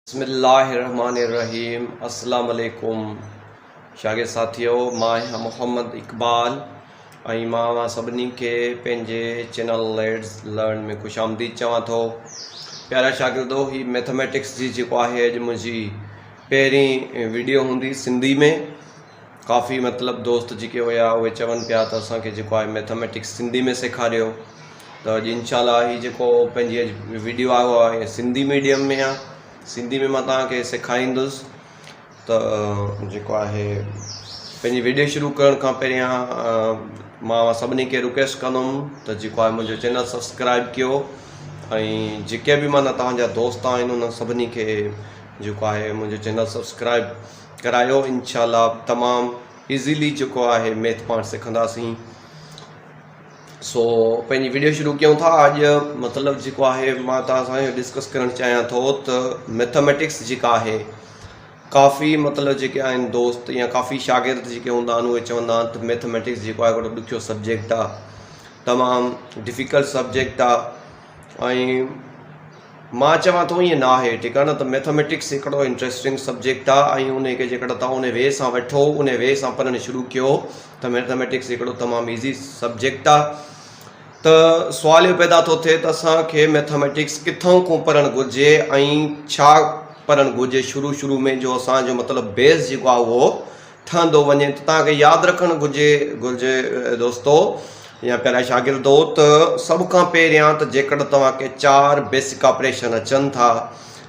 बिस्मिल्लाहिर्रहमानिर्रहीम। अस्सलाम वालेकुम शागिर्द साथियों, मां मोहम्मद इकबाल ऐं मां सभिनी खे पंहिंजे चैनल लेट्स लर्न में ख़ुशि आमदीद चवां थो। प्यारा शागिर्दो, ही मैथमेटिक्स जी जेको आहे अॼु मुंहिंजी पहिरीं वीडियो हूंदी सिंधी में। काफ़ी मतिलबु दोस्त जेके हुया उहे चवनि पिया त असांखे जेको आहे मैथमेटिक्स सिंधी में सेखारियो। त अॼु इंशाल्लाह ही जेको पंहिंजी अॼु वीडियो आयो आहे सिंधी मीडियम में आहे। सिंधी में मां तव्हांखे सेखारींदुसि। त जेको आहे पंहिंजी वीडियो शुरू करण खां पहिरियां मां सभिनी खे रिक्वेस्ट कंदुमि त जेको आहे मुंहिंजो चैनल सब्सक्राइब कयो ऐं जेके बि माना तव्हांजा दोस्त आहिनि उन सभिनी खे जेको आहे मुंहिंजो चैनल सब्सक्राइब करायो। इंशाल्लाह तमामु इज़ीली जेको आहे मैथ पाण सिखंदासीं। सो पंहिंजी वीडियो शुरू कयूं था। अॼु मतिलबु जेको आहे मां तव्हां सां डिस्कस करणु चाहियां थो त मैथमेटिक्स जेका आहे काफ़ी मतिलबु जेके आहिनि दोस्त या काफ़ी शागिर्द जेके हूंदा आहिनि उहे चवंदा आहिनि त मैथमेटिक्स जेको आहे हिकिड़ो ॾुखियो सब्जेक्ट आहे, तमामु डिफ़िकल्ट सब्जेक्ट आहे। ऐं मां चवां थो ईअं न आहे, ठीकु आहे न। त मैथमेटिक्स हिकिड़ो इंट्रस्टिंग सब्जेक्ट आहे ऐं उनखे जेकॾहिं तव्हां उन वे सां वठो, उन वे सां पढ़णु शुरू कयो त मैथमेटिक्स हिकिड़ो तमामु ईज़ी सब्जेक्ट आहे। त सुवाल इहो पैदा थो थिए त असांखे मैथमेटिक्स किथां खां पढ़णु घुरिजे ऐं छा पढ़णु घुरिजे शुरू में, जो असांजो मतिलबु बेस जेको आहे उहो ठहंदो वञे। त तव्हांखे यादि रखणु घुरिजे दोस्तो या प्यारा शागिर्दो, त सभ खां पहिरियां त जेकॾहिं तव्हांखे 4 बेसिक ऑपरेशन अचनि था,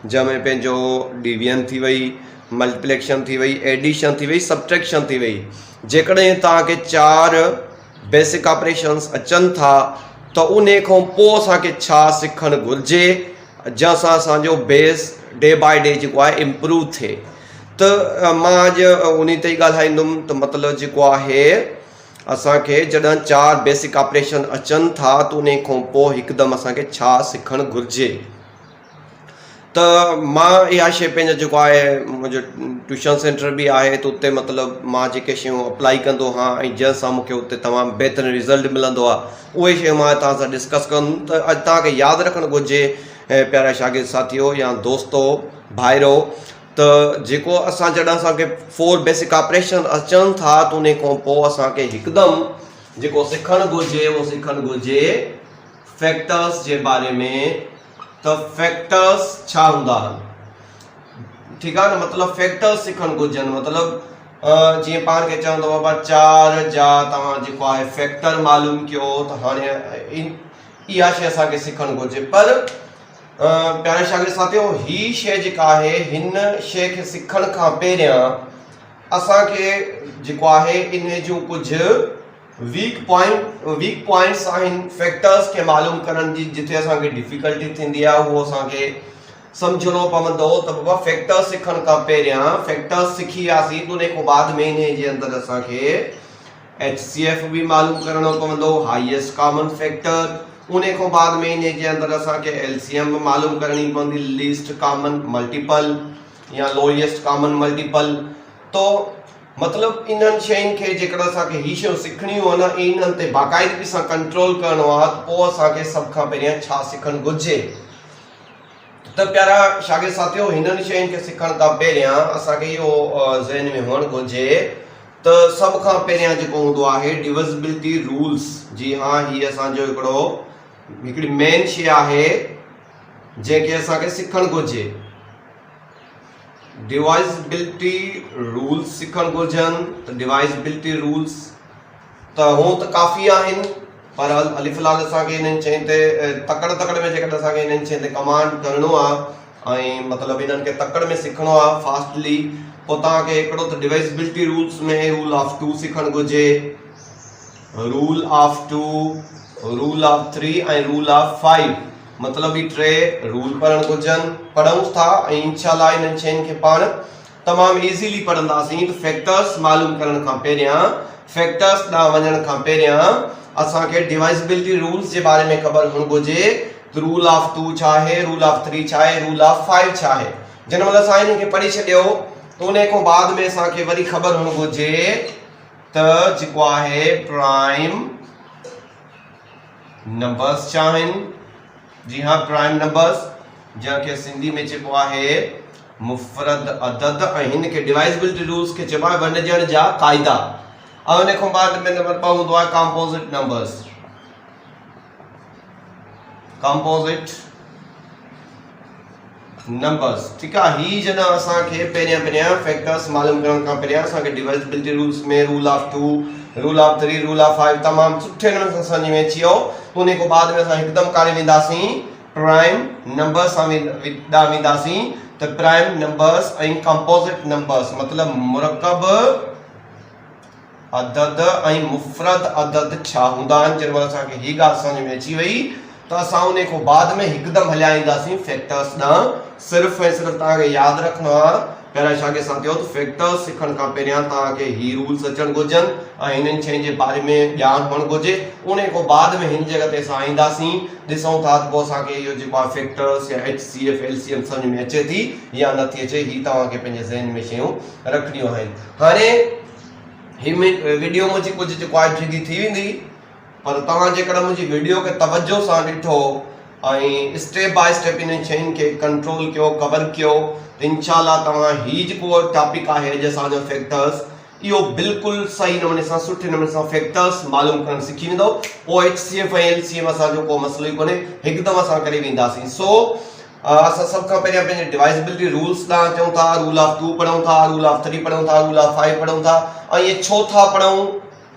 जंहिंमें पंहिंजो डिवीजन थी वई, मल्टीप्लिकेशन थी वई, एडिशन थी वई, सब्ट्रैक्शन थी वई। जेकॾहिं तव्हांखे 4 बेसिक ऑपरेशन्स अचनि था त उन खां पोइ असांखे छा सिखणु घुरिजे जंहिंसां असांजो बेस डे बाय डे जेको आहे इम्प्रूव थिए। त मां अॼु उन ते ई ॻाल्हाईंदुमि त मतिलबु जेको आहे असांखे जॾहिं 4 बेसिक ऑपरेशन अचनि था त उन खां पोइ हिकदमि असांखे छा सिखणु घुरिजे। त मां इहा शइ पंहिंजो जेको आहे मुंहिंजो ट्यूशन सेंटर बि आहे, त उते मतिलबु मां जेके शयूं अप्लाई कंदो आहियां ऐं जंहिंसां मूंखे उते तमामु बहितरीनु रिज़ल्ट मिलंदो आहे, उहे शयूं मां तव्हां सां डिस्कस कंदुमि। त अॼु तव्हांखे यादि रखणु घुरिजे प्यारा शागिर्द साथियो या दोस्तो भाइरो, त जेको असांखे 4 बेसिक ऑपरेशन अचनि था त उन खां पोइ असांखे हिकदमि जेको सिखणु घुरिजे उहो सिखणु घुरिजे फैक्टर्स जे बारे में। त फैक्टर्स छा हूंदा आहिनि, ठीकु आहे न। मतिलबु फैक्टर्स सिखणु घुरिजनि। मतिलबु जीअं पाण खे चवंदो बाबा 4 जा तव्हां जेको आहे फैक्टर मालूम कयो, त हाणे इहा शइ असांखे सिखणु घुरिजे। पर प्यारे शागिर्द साथियो, ही शइ जेका आहे हिन शइ खे सिखण खां पहिरियां असांखे जेको आहे इन जूं कुझु वीक पॉइंट्स आहिनि फैक्टर्स खे मालूम करण जी, जिथे असांखे डिफिकल्टी थींदी आहे उहो असांखे सम्झणो पवंदो। त बाबा फैक्टर्स सिखण खां पहिरियां फैक्टर्स सिखी वियासीं त उन खां बाद में इन जे अंदरि असांखे HCF बि मालूम करणो पवंदो, हाईएस्ट कॉमन फैक्टर। उन खां बाद में इन जे अंदरि असांखे LCM बि मालूम करणी पवंदी, लीस्ट कॉमन मल्टीपल या लोएस्ट कॉमन मल्टीपल। तो मतिलबु इन्हनि शयुनि खे जेकॾहिं असांखे ही शयूं सिखणियूं आहिनि, इन्हनि ते बाक़ाइदगी सां कंट्रोल करिणो आहे, त पोइ असांखे सभ खां पहिरियां छा सिखणु घुरिजे। त प्यारा शागिर्द साथियो, हिननि शयुनि खे सिखण खां पहिरियां असांखे इहो ज़हन में हुअणु घुरिजे त सभ खां पहिरियां जेको हूंदो आहे डिविजिबिलिटी रूल्स। जी हाँ, हीअ असांजो हिकिड़ी मेन शइ आहे जंहिंखे असांखे सिखणु घुरिजे। डिवाइजिबिलिटी रूल्स सिखणु घुरिजनि। त डिवाइजिबिलिटी रूल्स त हूअं त काफ़ी आहिनि, पर अली फ़िलहाल असांखे इन्हनि शयुनि ते तकड़ में जेकॾहिं असांखे इन्हनि शयुनि ते कमांड करिणो आहे ऐं मतिलबु इन्हनि खे तकड़ में सिखणो आहे फास्टली, पोइ तव्हांखे हिकिड़ो त डिवाइजिबिलिटी रूल्स में रूल ऑफ 2 सिखणु घुरिजे, रूल ऑफ 2, रूल ऑफ 3 ऐं रूल ऑफ 5। मतिलबु ही 3 रूल पढ़णु घुरिजनि। पढ़ूं था ऐं इंशाल्लाह इन्हनि शयुनि खे पाण तमामु ईज़ीली पढ़ंदासीं। त फैक्टर्स मालूम करण खां पहिरियां, फैक्टर्स ॾांहुं वञण खां पहिरियां असांखे डिवाइजिबिलिटी रूल्स जे बारे में ख़बर हुअणु घुरिजे। त रूल ऑफ 2 छा आहे, रूल ऑफ 3 छा आहे, रूल ऑफ 5 छा आहे। जंहिं महिल असां इनखे पढ़ी छॾियो त उन खां बाद में असांखे वरी ख़बर हुअणु घुरिजे त जेको आहे प्राइम नंबर्स छा आहिनि। जी हाँ, प्राइम नंबर्स जंहिंखे सिंधी में चइबो आहे मुफ़रद अदद ऐं हिन खे डिवाइसिबिलिटी रूल्स खे चइबो आहे वंडजण जा क़ाइदा। ऐं उन खां बाद में नंबर ॿ हूंदो आहे कंपोज़िट नंबर्स। कंपोज़िट नंबर्स ठीकु आहे। ही जॾहिं असांखे पहिरियां फैक्टर्स मालूम करण खां पहिरियां असांखे डिवाइसिबिलिटी रूल्स में rule of 2, rule of 3, rule of 5 तमामु सुठे नमूने सां सम्झ में अची वियो। उन खां बाद में असां हिकदमि काॾे वेंदासीं, प्राइम नंबर्स सां वेंदासीं। त प्राइम नंबर्स ऐं कंपोज़िट नंबर्स मतिलबु मुरकब अदद ऐं मुफ़रद अदद छा हूंदा आहिनि। जॾहिं असांखे हीअ ॻाल्हि सम्झ में अची वई त असां उन खां बाद में हिकदमि हलिया ईंदासीं फैक्टर्स ॾांहुं। सिर्फ़ु ऐं सिर्फ़ु तव्हांखे यादि रखिणो आहे, पहिरियां छागे साथियो, त फैक्टर्स सिखण खां पहिरियां तव्हांखे ही रूल्स अचणु घुरिजनि ऐं हिननि शयुनि जे बारे में ॼाण हुअणु घुरिजे। उन खां बाद में हिन जॻह ते असां ईंदासीं, ॾिसूं था त पोइ असांखे इहो जेको आहे फैक्टर्स या HCF LCM सम्झ में अचे थी या नथी अचे, ही तव्हांखे पंहिंजे ज़हन में शयूं रखणियूं आहिनि। हाणे ही वीडियो मुंहिंजी कुझु जेको आहे ढिघी थी वेंदी, पर तव्हां जेकॾहिं मुंहिंजी वीडियो खे तवजो सां ॾिठो ऐं स्टेप बाय स्टेप इन शयुनि खे कंट्रोल कयो, कवर कयो, त इंशाअल्लाह तव्हां ही जेको टॉपिक आहे अॼु असांजो फैक्टर्स, इहो बिल्कुलु सही नमूने सां सुठे नमूने सां फैक्टर्स मालूम करणु सिखी वेंदो। पोइ HCF ऐं LCM असांजो को मसइलो ई कोन्हे, हिकदमि असां करे वेंदासीं। सो असां सभ खां पहिरियां पंहिंजे डिवाइसिबिलिटी रूल्स ॾांहुं अचूं था। रूल ऑफ 2 पढ़ूं था, रूल ऑफ 3 पढ़ूं था, रूल ऑफ 5 पढ़ूं था। ऐं इहे छो था पढ़ूं,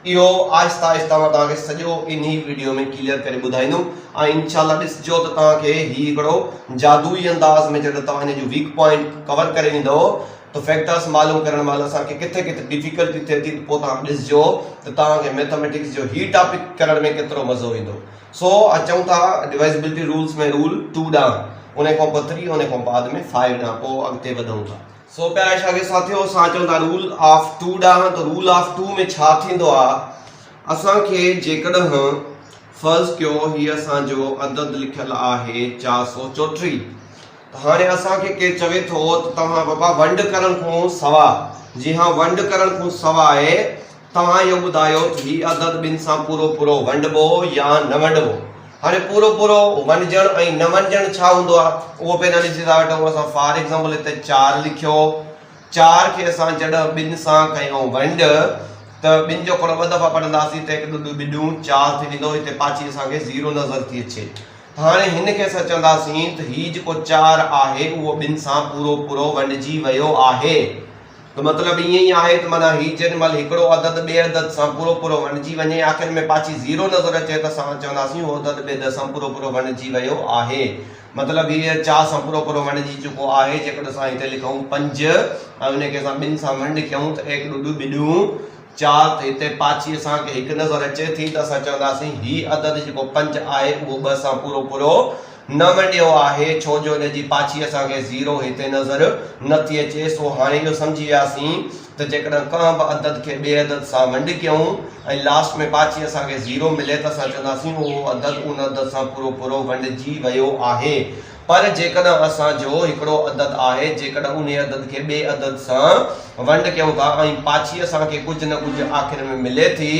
इहो आहिस्ता आहिस्ता मां तव्हांखे सॼो इन ई वीडियो में क्लियर करे ॿुधाईंदुमि। ऐं इंशाअल्लाह ॾिसजो त तव्हांखे ही हिकिड़ो जादुई अंदाज़ में जॾहिं तव्हां हिन जो वीक पॉइंट कवर करे वेंदो तो फैक्टर्स मालूम करण महिल असांखे किथे किथे डिफिकल्टी थिए थी, पोइ तव्हां ॾिसजो त तव्हांखे मैथमेटिक्स जो ही टॉपिक करण में केतिरो मज़ो ईंदो। सो अचूं था डिवाइसिबिलिटी रूल्स में रूल 2 ॾांहुं, उन खां पोइ 3, उन खां बाद में 5 ॾांहुं, पोइ अॻिते वधूं था। सो प्यारे शागिर्द साथियो, असां अचूं था रूल ऑफ 2 ॾांहुं। त रूल ऑफ 2 में छा थींदो आहे, असांखे जेकॾहिं फर्ज़ कयो हीअ असांजो अदद लिखियलु आहे 434, हाणे असांखे केरु चवे थो त तव्हां बाबा वंड करण खां सवाइ, जी हाँ वंड करण खां सवाइ तव्हां इहो ॿुधायो त हीअ अदद ॿिनि सां पूरो पूरो वंडबो या न वंडबो। हाणे पूरो पूरो वंडजण ऐं न वंडजण छा हूंदो आहे, उहो पहिरियां ॾिसी था वठूं। असां फॉर एग्ज़ाम्पल हिते 4 लिखियो, 4 खे असां जॾहिं ॿिनि सां कयूं वंड त ॿिनि जो खोड़ ॿ दफ़ा पढ़ंदासीं त 1 2 ॿिॾियूं 4 थी वेंदो। हिते पाची असांखे 0 नज़र थी अचे। हाणे हिन खे असां चवंदासीं त हीउ जेको 4 आहे उहो ॿिनि सां पूरो पूरो वंडिजी वियो आहे। त मतिलबु ईअं ई आहे त माना हीउ जेॾी महिल हिकिड़ो अदद ॿिए अदद सां पूरो पूरो वंडिजी वञे, आख़िर में पाची 0 नज़र अचे, त असां चवंदासीं उहो अदद ॿिए अदद सां पूरो पूरो वंडिजी वियो आहे। मतिलबु हीअ 4 सां पूरो पूरो वंडिजी चुको आहे। जेकॾहिं असां हिते लिखूं 5 ऐं उनखे असां ॿिनि सां वंड कयूं त 1 2 ॿिॾियूं 4, त हिते पाची असांखे 1 नज़र अचे थी, त असां चवंदासीं हीउ अदद जेको 5 आहे उहो 2 सां पूरो पूरो न वंडियो आहे, छो जो हिनजी पाची असांखे 0 हिते नज़र नथी अचे। सो हाणे इहो सम्झी वियासीं त जेकॾहिं कंहिं बि अदद खे ॿिए अदद सां वंड कयूं ऐं लास्ट में पाची असांखे 0 मिले, त असां चवंदासीं उहो अदद उन अदद सां पूरो पूरो वंडिजी वियो आहे। पर जेकॾहिं असांजो हिकिड़ो अदद आहे, जेकॾहिं उन अदद खे ॿिए अदद सां वंड कयूं था ऐं पाची असांखे कुझु न कुझु आख़िर में मिले थी,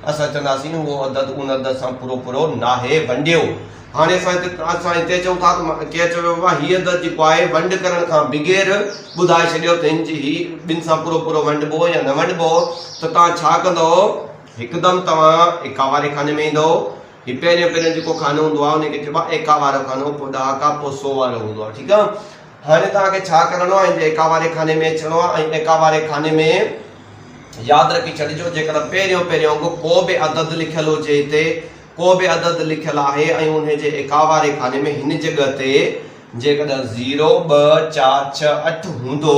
असां चवंदासीं उहो अदद उन अदद सां पूरो पूरो नाहे वंडियो। हाणे असां हिते चऊं था त केरु चयो बाबा हीअ अदद जेको आहे वंड करण खां बग़ैर ॿुधाए छॾियो त हिनजी ही ॿिनि सां पूरो पूरो वंडबो या न वंडबो, त तव्हां छा कंदो, हिकदमि तव्हां एका वारे खाने में ईंदो। हीउ पहिरियों जेको खानो हूंदो आहे उनखे चइबो आहे एका वारो खानो, पोइ ॾहाका, पोइ 100 वारो हूंदो आहे। ठीकु आहे। हाणे तव्हांखे छा करिणो आहे, एका वारे खाने में अचिणो आहे ऐं एका वारे खाने में यादि रखी छॾिजो, जेकॾहिं पहिरियों को बि अदद लिखियलु हुजे, हिते को बि अदद लिखियलु आहे ऐं उनजे एका वारे खाने में हिन जॻह ते जेकॾहिं 0 2 4 6 8 हूंदो,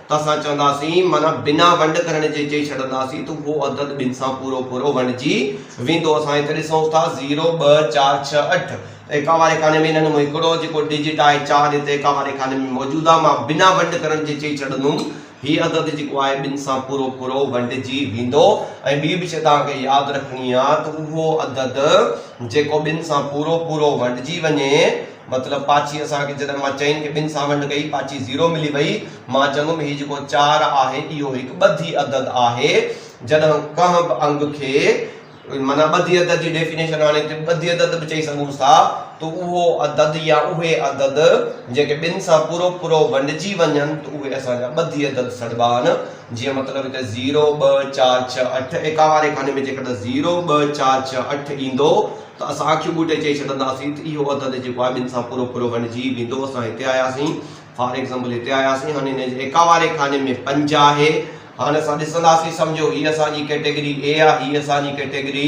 त असां चवंदासीं माना बिना वंड करण जे चई छॾंदासीं त उहो अदद ॿिनि सां पूरो पूरो वंडिजी वेंदो। असां हिते ॾिसूं था 0 2 4 6 8, एका वारे खाने में हिननि में हिकिड़ो जेको डिजिट आहे 4 हिते एका वारे खाने में मौजूदु आहे। मां बिना वंड करण जे चई छॾंदुमि हीअ अदद जेको आहे ॿिनि सां पूरो पूरो वंडिजी वेंदो। ऐं ॿी बि शइ तव्हांखे यादि रखणी आहे त उहो अदद जेको ॿिनि सां पूरो पूरो वंडिजी वञे, मतिलबु पाची असांखे जॾहिं मां चइनि खे ॿिनि सां वंड कई, पाची 0 मिली वई, मां चवंदुमि हीउ जेको 4 आहे इहो हिकु ॿधी अदद आहे। जॾहिं कंहिं बि अंग खे माना ॿधी अदद जी डेफिनेशन हाणे ॿधी अदद बि चई सघूं था त उहो अदद या उहे अदद जेके ॿिनि सां पूरो पूरो वंडिजी वञनि त उहे असांजा ॿधी अदद सॾिबा आहिनि। जीअं मतिलबु हिते 0 2 4 6 8 एका वारे खाने में जेकॾहिं 0 2 4 6 8 ईंदो त असां अखियूं ॿूटे चई छॾंदासीं त इहो अदद जेको आहे ॿिनि सां पूरो पूरो वंडिजी वेंदो। असां हिते आयासीं, फॉर एग्जाम्पल हिते आयासीं, हाणे हिन जे एका वारे खाने में 5 आहे। हाणे असां ॾिसंदासीं, सम्झो हीअ असांजी कैटेगरी ए आहे, हीअ असांजी कैटेगरी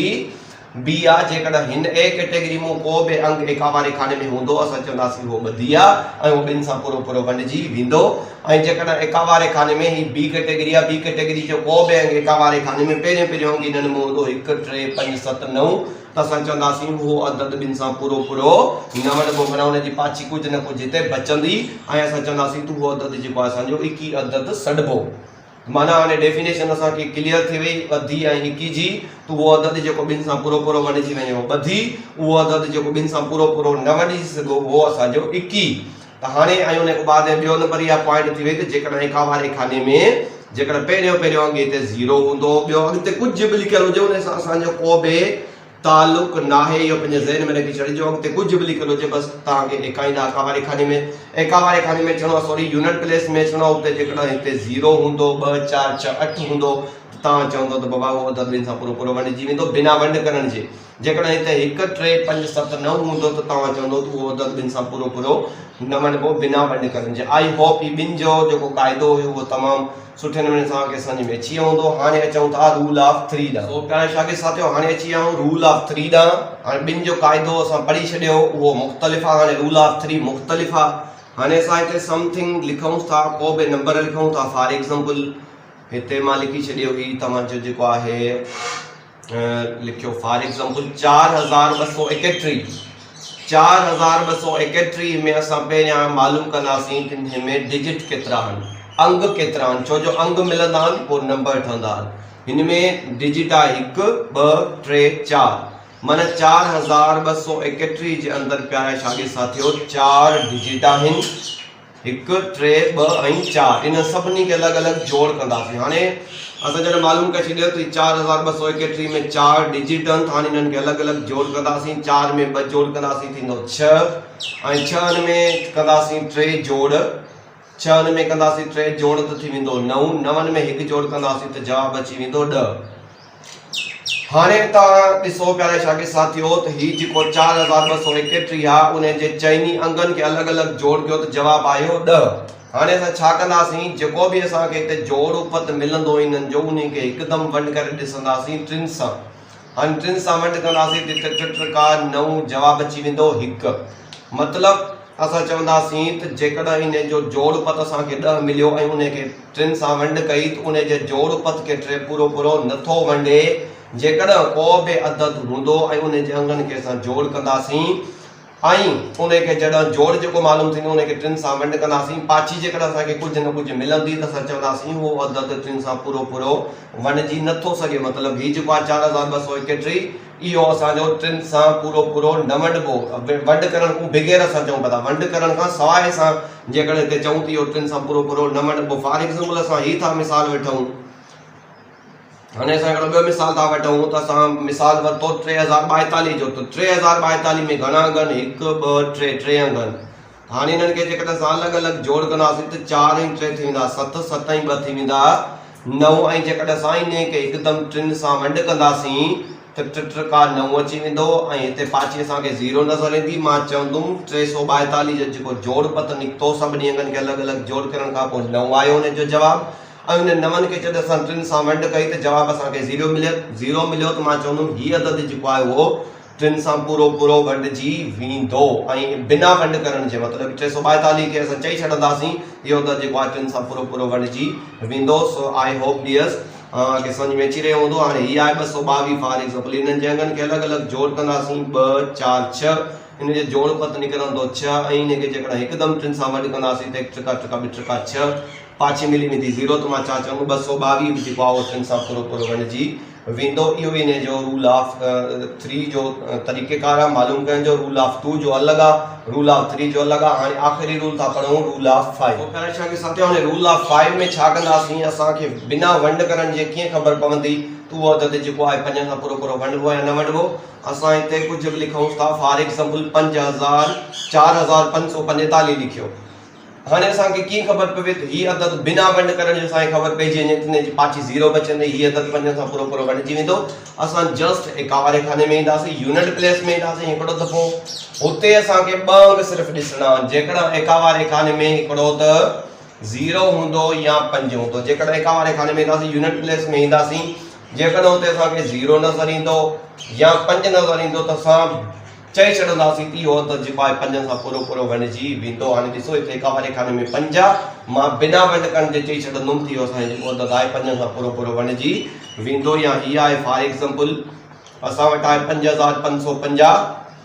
बी आहे। जेकॾहिं हिन ए कैटेगरी में को बि अंग एका वारे खाने में हूंदो असां चवंदासीं उहो ॿधी आहे ऐं उहो ॿिनि सां पूरो पूरो वंडिजी वेंदो। ऐं जेकॾहिं एका वारे खाने में ही बी कैटेगरी आहे, बी कैटेगरी जो को बि अंग एका वारे खाने में पहिरियों अंग हिननि में हूंदो 1 3 5 7 9 त असां चवंदासीं उहो अदद ॿिनि सां पूरो पूरो न वंडिबो, माना हुन जी पाची कुझु न कुझु हिते बचंदी ऐं असां चवंदासीं त उहो अदद जेको आहे असांजो 21 अदद सॾिबो। माना हाणे डेफिनेशन असांखे क्लियर थी वई ॿधी ऐं 21 जी, त उहो अदद जेको ॿिनि सां पूरो पूरो वंडिजी वञे उहो ॿधी, उहो अदद जेको ॿिनि सां पूरो पूरो न वंडिजी सघो उहो असांजो 21। त हाणे ऐं हुन खां बाद ॿियो नंबर इहा पॉइंट थी वई त जेकॾहिं एका वारे खाने में जेकॾहिं पहिरियों अंग हिते 0 हूंदो, ॿियो अॻिते कुझु बि लिखियलु हुजे हुन सां असांजो को बि तालुक नाहे, इहो पंहिंजे ज़हन में रखी छॾिजो। अॻिते कुझु बि लिखियलु हुजे बसि तव्हांखे एकाईंदा एका वारे खाने में, एका वारे खाने में अचिणो आहे, सॉरी यूनिट प्लेस में अचिणो आहे। उते जेकॾहिं हिते 0 हूंदो, 2 4 6 8 हूंदो त तव्हां चवंदो त बाबा उहो अदद ॿिनि सां पूरो पूरो वंडिजी वेंदो बिना वंड करण जे। जेकॾहिं हिते 1 3 5 7 9 हूंदो त तव्हां चवंदो त उहो अदद ॿिनि सां पूरो पूरो न वंडिबो बिना वंड करण जे। आई होप ही ॿिनि जो जेको क़ाइदो हुयो उहो तमामु सुठे नमूने तव्हांखे सम्झ में अची वियो हूंदो। हाणे अचूं था रूल ऑफ 3 ॾांहुं। सो प्यारे शागिर्द साथियो, हाणे अची विया आहियूं रूल ऑफ 3 ॾांहुं। हाणे ॿिनि जो क़ाइदो असां पढ़ी छॾियो, उहो मुख़्तलिफ़ आहे। हाणे रूल ऑफ 3 मुख़्तलिफ़ आहे। हाणे असां हिते समथिंग लिखूं था, को बि नंबर लिखूं था। फॉर एग्जाम्पल हिते मां लिखी छॾियो ही तव्हांजो जेको आहे लिखियो, फॉर एग्जाम्पल 4231। 4231 में असां पहिरियां मालूम कंदासीं कि हिन में डिजिट केतिरा आहिनि, अंग केतिरा आहिनि। छो जो अंग मिलंदा आहिनि पोइ नंबर ठहंदा आहिनि। हिन में डिजिट आहे 1 2 3 4, माना 4231 जे अंदरि प्यारे शागिर्द साथियो 4 डिजिट आहिनि, 1 3 2 ऐं 4। इन सभिनी खे अलॻि अलॻि जोड़ कंदासीं। हाणे असां जॾहिं मालूम करे छॾियो त 4231 में 4 डिजिट आहिनि, त हाणे इन्हनि खे अलॻि अलॻि जोड़ कंदासीं। 4 में 2 जोड़ कंदासीं थींदो 6, ऐं 6 में कंदासीं 3 जोड़, 6 में कंदासीं 3 जोड़ त थी वेंदो 9, 9 में 1 जोड़ कंदासीं त जवाबु अची वेंदो 10। हाणे तव्हां ॾिसो प्यारे शागिर्द साथियो त हीउ जेको 4231 आहे उन जे चइनी अंगनि खे अलॻि अलॻि जोड़ कयो त जवाबु आयो 10। हाणे असां छा कंदासीं, जेको बि असांखे हिते जोड़ उपत मिलंदो इन्हनि जो उन खे हिकदमि वंड करे ॾिसंदासीं 3 सां। हाणे 3 सां वंड कंदासीं त 3 का 9 जवाबु अची वेंदो 1। मतिलबु असां चवंदासीं त जेकॾहिं इन जो जोड़ उपत असांखे 10 मिलियो ऐं उन खे 3 सां वंड कई त उन जे जोड़ उपत खे पूरो पूरो नथो वंडे। जेकॾहिं को बि अदद हूंदो ऐं उन जे अंगनि खे असां जोड़ कंदासीं ऐं उन खे जॾहिं जोड़ जेको मालूम थींदो उन खे 3 सां वंड कंदासीं, पाची जेकॾहिं असांखे कुझु न कुझु मिलंदी त असां चवंदासीं उहो अदद 3 सां पूरो पूरो वंडिजी नथो सघे। मतिलबु हीउ जेको आहे 4231 इहो असांजो 3 सां पूरो पूरो न वंडिबो। वंड करण खां बग़ैर असां चऊं था, वंड करण खां सवाइ असां जेकॾहिं हिते चऊं त इहो 3 सां पूरो पूरो न वंडिबो। फॉर एग्जाम्पल असां हीअ था मिसाल वठूं। हाणे असां हिकिड़ो ॿियो मिसाल था वठूं त असां मिसाल वरितो 3042 जो। त 3042 में घणा अंग आहिनि, 1 2 3 3 अंग आहिनि। हाणे हिननि खे जेकॾहिं असां अलॻि अलॻि जोड़ कंदासीं त 4 ऐं 3 थी वेंदा 7, 7 ऐं 2 थी वेंदा 9। ऐं जेकॾहिं असां इन खे हिकदमि 3 सां वंड कंदासीं त 3 का 9 अची वेंदो ऐं हिते पाची असांखे 0 नज़र ईंदी। मां चवंदुमि 342 जो जेको जोड़ पत निकितो सभिनी अंगनि खे अलॻि अलॻि जोड़ करण खां पोइ 9 आयो हुन जो जवाबु। ऐं उन 9 खे जॾहिं असां 3 सां वंड कई त जवाबु असांखे 0 मिलियो त मां चवंदुमि हीअ अदद जेको आहे उहो 3 सां पूरो पूरो वंडिजी वेंदो ऐं बिना वंड करण जे। मतिलबु 342 खे असां चई छॾंदासीं इहो अदद जेको आहे 3 सां पूरो पूरो वंडिजी वेंदो। सो आई होप डियर्स खे सम्झ में अची रहियो हूंदो। हाणे हीअ आहे 222 फॉर एग्जाम्पल। इन्हनि जे अंगनि खे अलॻि अलॻि जोड़ कंदासीं 2 4 6, इन जो जोड़ पत निकिरंदो 6 ऐं इन खे जेकॾहिं हिकदमि 3 सां वंड कंदासीं त 1 3 2 3 6 पाची मिली वेंदी 0। त मां छा चवंदुमि 222 जेको आहे उहो 3 सां पूरो पूरो वंडिजी वेंदो। इहो इन जो रूल ऑफ 3 जो तरीक़ेकार आहे मालूम करण जो। रूल ऑफ 2 जो अलॻि आहे, रूल ऑफ 3 जो अलॻि आहे। हाणे आख़िरी रूल था पढ़ूं, रूल ऑफ 5। हाणे रूल ऑफ 5 में छा कंदासीं, असांखे बिना वंड करण जे कीअं ख़बर पवंदी त उहो अदद जेको आहे 5 सां पूरो पूरो वंडिबो या न वंडिबो। असां हिते कुझु बि लिखूं था, फॉर एग्जांपल 4545 लिखियो। हाणे असांखे कीअं ख़बर पवे त हीअ अदद बिना वंड करण जो असांखे ख़बर पइजी वञे त पाछी 0 बचंदे हीअ अदद 5 सां पूरो पूरो वंडिजी वेंदो। असां जस्ट एकावारे खाने में ईंदासीं, यूनिट प्लेस में ईंदासीं हिकिड़ो दफ़ो। हुते असांखे ॿ अंग सिर्फ़ु ॾिसणा आहिनि। जेकॾहिं एकावारे खाने में हिकिड़ो त 0 हूंदो या 5 हूंदो। जेकॾहिं एकावारे खाने में ईंदासीं, यूनिट प्लेस में ईंदासीं, जेकॾहिं हुते असांखे 0 नज़र ईंदो या 5 नज़र ईंदो त असां चई छॾंदासीं त इहो अदद जेको आहे 5 सां पूरो पूरो वंडिजी वेंदो। हाणे ॾिसो हिते एकावारे खाने में 5 आहे, मां बिना वंड करण जे चई छॾंदुमि त इहो असांजो जेको अदद आहे 5 सां पूरो पूरो वंडिजी वेंदो। या हीअ आहे फॉर एग्जांपल असां वटि आहे 5550,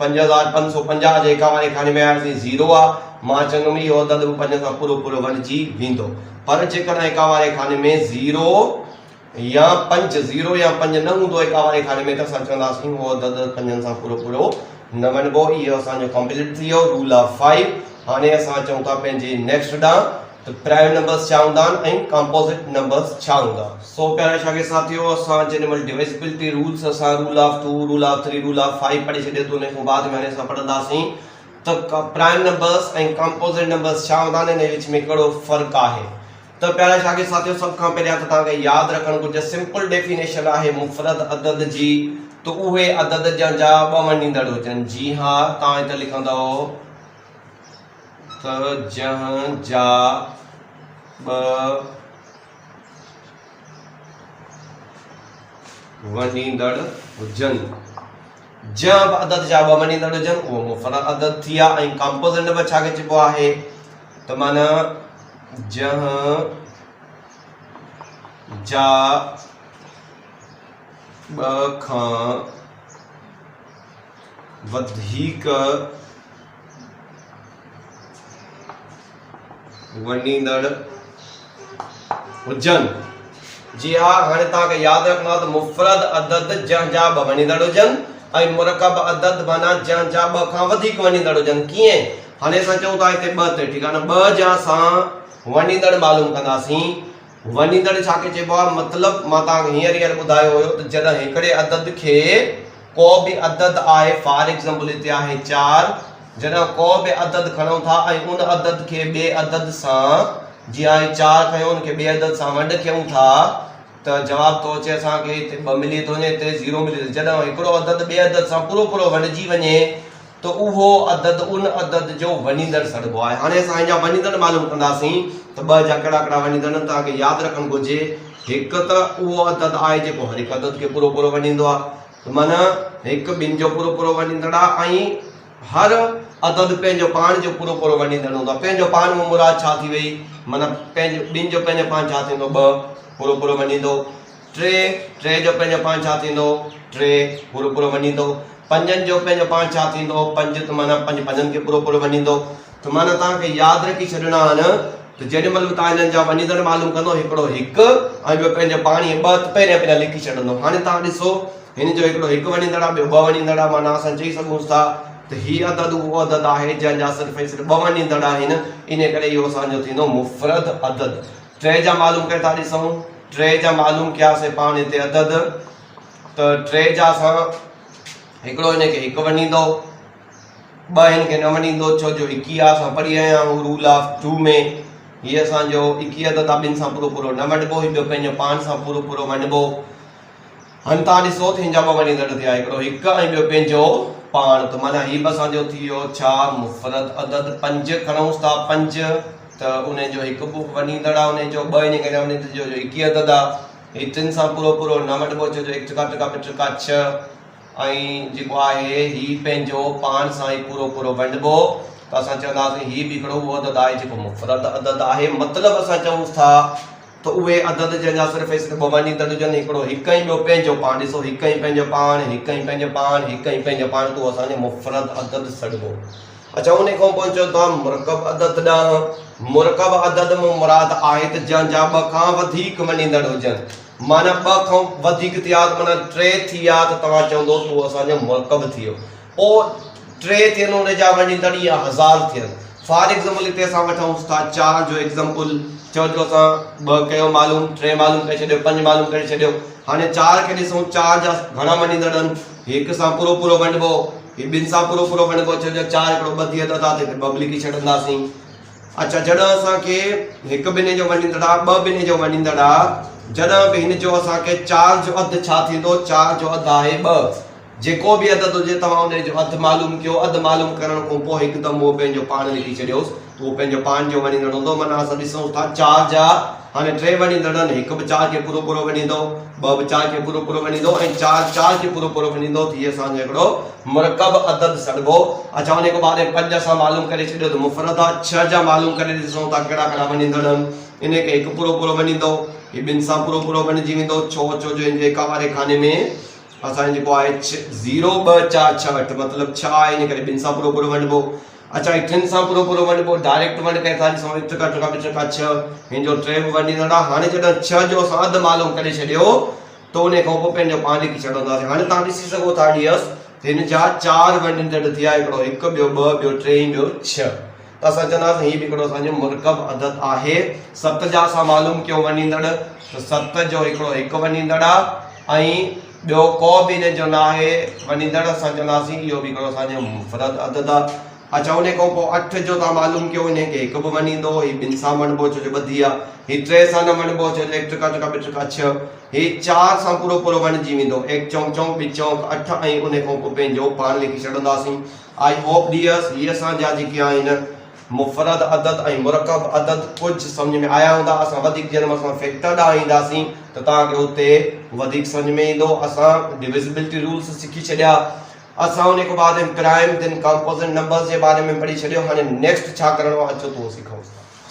5550 जे एकावारे खाने में आयासीं 0 आहे, मां चवंदुमि इहो अदद 5 सां पूरो पूरो वंडिजी वेंदो। पर जेकॾहिं एकावारे खाने में 0 या 5 न हूंदो एकावारे खाने में, त असां चवंदासीं उहो अदद 5 सां पूरो पूरो न वंडिबो। इहो असांजो कंप्लीट थी वियो रूल ऑफ 5। हाणे असां चऊं था पंहिंजे नेक्स्ट ॾांहुं त प्राइम नंबर्स छा हूंदा आहिनि ऐं कंपोजिट नंबर्स छा हूंदा। सो प्यारे शागिर्द साथियों, असां जेॾी महिल डिविजिबिलिटी रूल्स असां rule of 2, rule of 3, rule of 5 पढ़ी छॾियो त उन खां बाद में हाणे असां पढ़ंदासीं त प्राइम नंबर्स ऐं कंपोजिट नंबर्स छा हूंदा आहिनि, इन विच में कहिड़ो फ़र्क़ु आहे। त प्यारे शागिर्द साथियों, सभ खां पहिरियां त तव्हांखे यादि रखणु घुरिजे सिंपल डेफिनेशन आहे मुफ़रद अदद जी, तो उहे अदद जा 2 वंडींदड़ हुजनि। जी हाँ, तव्हां हिते लिखंदव त जंहिं जा 2 वंडींदड़ हुजनि, जंहिं बि अदद जा 2 वंडींदड़ हुजनि उहो मुफ़रद अदद थी विया। ऐं कंपोजिट नंबर छा खे चइबो आहे त माना जंहिं जा 2 खां वधीक वंडींदड़ हुजनि। जी हाँ, हाणे तव्हांखे यादि रखणो आहे त मुफ़रद अदद जंहिं जा 2 वंडींदड़ हुजनि ऐं मुरकब अदद माना जंहिं जा 2 खां वधीक वंडींदड़ हुजनि। कीअं? हाणे असां चऊं था हिते 2 ते, ठीकु आहे न, 2 जा असां वंडींदड़ मालूम कंदासीं। वंडींदड़ छा खे चइबो आहे, मतिलबु मां तव्हांखे हींअर ॿुधायो हुयो त जॾहिं हिकिड़े अदद खे को बि अदद आहे, फॉर एग्जांपल हिते आहे 4, जॾहिं को बि अदद खणूं था ऐं उन अदद खे ॿिए अदद सां, जीअं आहे 4 खयो उनखे ॿिए अदद सां वंड कयूं था त जवाब थो अचे असांखे हिते 2 मिली थो वञे, हिते 0 मिली थो। जॾहिं हिकिड़ो अदद ॿिए अदद सां पूरो पूरो वंडिजी वञे त उहो अदद उन अदद जो वंडींदड़ सॾिबो आहे। हाणे असां हिन जा वंडींदड़ मालूम कंदासीं त 2 जा कहिड़ा कहिड़ा वंडींदड़ आहिनि। तव्हांखे यादि रखणु घुरिजे, हिकु त उहो अदद आहे जेको हर हिकु अदद खे पूरो पूरो वंडींदो आहे, माना हिकु ॿिनि जो पूरो पूरो वंडींदड़ आहे ऐं हर अदद पंहिंजो पाण जो पूरो पूरो वंडींदड़ हूंदो आहे। पंहिंजो पाण में मुराद छा थी वई, माना पंहिंजो ॿिनि जो पंहिंजो पाण छा थींदो, 2 पूरो पूरो वंडींदो। 3 जो पंहिंजो पाण छा थींदो, 3 पूरो पूरो वंडींदो। 5 जो पंहिंजो पाण छा थींदो, 5 त माना 5 खे पूरो पूरो वंडींदो। त माना तव्हांखे यादि रखी छॾिणा आहिनि त जेॾी महिल तव्हां हिननि जा वंडींदड़ मालूम कंदो, हिकिड़ो 1 ऐं ॿियो पंहिंजो पाण इहे 2 त पहिरियां लिखी छॾंदो। हाणे तव्हां ॾिसो, हिन जो हिकिड़ो 1 वंडींदड़ आहे, ॿियो 2 वंडींदड़ आहे, माना असां चई सघूं था त हीअ अदद उहो अदद आहे जंहिं जा सिर्फ़ु ऐं सिर्फ़ु 2 वंडींदड़ आहिनि। इन करे इहो असांजो थींदो मुफ़रद अदद। 3 जा मालूम करे था ॾिसूं, 3 जा मालूम कयासीं पाण हिते अदद, त 3 जा असां हिकिड़ो हिनखे 1 वंडींदो, 2 हिनखे न वंडींदो, छो जो 21 असां पढ़ी आया आहियूं रूल ऑफ 2 में। हीअ असांजो 21 अदद आहे, 2 सां पूरो पूरो न वंडिबो, ॿियो पंहिंजो पाण सां पूरो पूरो वंडिबो। हाणे तव्हां ॾिसो त हिन जा 2 वंडींदड़ थिया, हिकिड़ो 1 ऐं ॿियो पंहिंजो पाण। त माना हीअ बि असांजो थी वियो छा, मुफ़रद अदद। 5 खणूंसि था, 5 त उन जो 1 बि वंडींदड़ आहे, उन जो 2 हिनखे न वंडींदो, जो 21 अदद आहे। हीअ 3 सां पूरो पूरो न वंडिबो, छो जो 1 × 3 = 6 ऐं जेको आहे हीअ पंहिंजो पाण सां ई पूरो पूरो वंडिबो। त असां चवंदासीं हीअ बि हिकिड़ो उहो अदद आहे जेको मुफ़रद अदद आहे। मतिलबु असां चऊं था त उहे अदद जंहिंजा सिर्फ़ु ऐं सिर्फ़ु 2 वंडींदड़ हुजनि, हिकिड़ो 1 ऐं ॿियो पंहिंजो पाण। ॾिसो, 1 ऐं पंहिंजो पाण, 1 ऐं पंहिंजो पाण, 1 ऐं पंहिंजो पाण, त उहो असांजो मुफ़रद अदद सॾिबो। अच्छा, उन खां पोइ चओ था मुरकब अदद ॾांहुं। मुरकब अदद में मुराद आहे त जंहिंजा 2 खां वधीक वंडींदड़ हुजनि, माना 2 खां वधीक थिया त माना 3 थी विया त तव्हां चवंदो त उहो असांजो मुरकब थी वियो। पोइ 3 थियनि उन जा वंडींदड़ या 1000 थियनि। फॉर एग्जांपल हिते असां वठूं था 4 जो एग्जांपल, चओ जो असां 2 कयो मालूम, 3 मालूम करे छॾियो, 5 मालूम करे छॾियो। हाणे 4 खे ॾिसूं 4 जा घणा वञींदड़ आहिनि, हिक सां पूरो पूरो वंडिबो, ही ॿिनि सां पूरो पूरो वंडिबो, छो जो 4 हिकिड़ो 2 थी वेंदो त हिते 2 लिखी छॾंदासीं। अच्छा, जॾहिं असांखे हिकु ॿिन्ही जो वञींदड़ आहे, 2 ॿिन्ही जो वञींदड़ आहे, जॾहिं बि हिन जो असांखे 4 जो अधु छा थींदो, 4 जो अधु आहे 2। जेको बि अदद हुजे तव्हां उन जो अधु मालूम कयो, अधु मालूम करण खां पोइ हिकदमि उहो पंहिंजो पाण लिखी छॾियोसि, उहो पंहिंजो पाण जो वञींदड़ हूंदो। माना असां ॾिसूं था 4 जा हाणे 3 वञींदड़ आहिनि, हिकु बि 4 खे पूरो पूरो वञींदो, 2 बि 4 खे पूरो पूरो वञींदो ऐं 4 खे पूरो पूरो वञींदो, त हीअ असांजो हिकिड़ो मुरकब अदद सॾिबो। अच्छा, उन खां बाद 5 सां मालूम करे छॾियो त मुफ़रद आहे। 6 जा मालूम करे ॾिसूं था कहिड़ा कहिड़ा वञींदड़ आहिनि, इन खे हिकु पूरो पूरो वञींदो, हीअ 2 सां पूरो पूरो वञिजी वेंदो, छो जो हिन जे एका वारे खाने में असांजो जेको आहे 0 2 4 6 8 मतिलबु 6 आहे, इन करे 2 सां पूरो पूरो वञिबो। अच्छा, 3 सां पूरो पूरो वञिबो, डायरेक्ट वञ करे था ॾिसूं 1 टका 6, हिन जो 3 बि वञींदड़ आहे। हाणे जॾहिं 6 जो असां अधु मालूम करे छॾियो त उन खां पोइ पंहिंजो पाण लिखी छॾंदासीं। हाणे तव्हां ॾिसी सघो था डियर्स, हिन जा 4 वञींदड़ थिया, हिकिड़ो 1 ॿियो 2 ॿियो 3 ॿियो 6, त असां चवंदासीं हीअ बि हिकिड़ो असांजो मुरकब अदद आहे। 7 जा असां मालूम कयो वञींदड़, त 7 जो हिकिड़ो 1 वञींदड़ आहे ऐं ॿियो को बि हिन जो न आहे वञींदड़, असां चवंदासीं इहो बि हिकिड़ो असांजो मुफ़रद अदद आहे। अच्छा, उन खां पोइ 8 जो तव्हां मालूम कयो, इन खे 1 बि वञींदो, हीअ 2 सां वञिबो छो जो ॿधी आहे, हीअ 3 सां न वञिबो छो जो 1 टका 2 टका 6, हीअ 4 सां पूरो पूरो वञिजी वेंदो, 1 चौक 2 चौक 8 ऐं उन खां पोइ पंहिंजो पाण लिखी छॾंदासीं। आई होप डियर्स हीअ असांजा जेके आहिनि मुफ़रद अदद ऐं मुरकब अदद कुझु सम्झ में आया हूंदा। असां वधीक जन्म असां फैक्टर ॾांहुं ईंदासीं त तव्हांखे हुते वधीक सम्झ में ईंदो। असां डिविजिबिलिटी रूल्स सिखी छॾिया, असां उन खां बाद प्राइम दिन कंपोजिट नंबर्स जे बारे में पढ़ी छॾियो। हाणे नेक्स्ट छा करिणो आहे अचो तो सिखूं।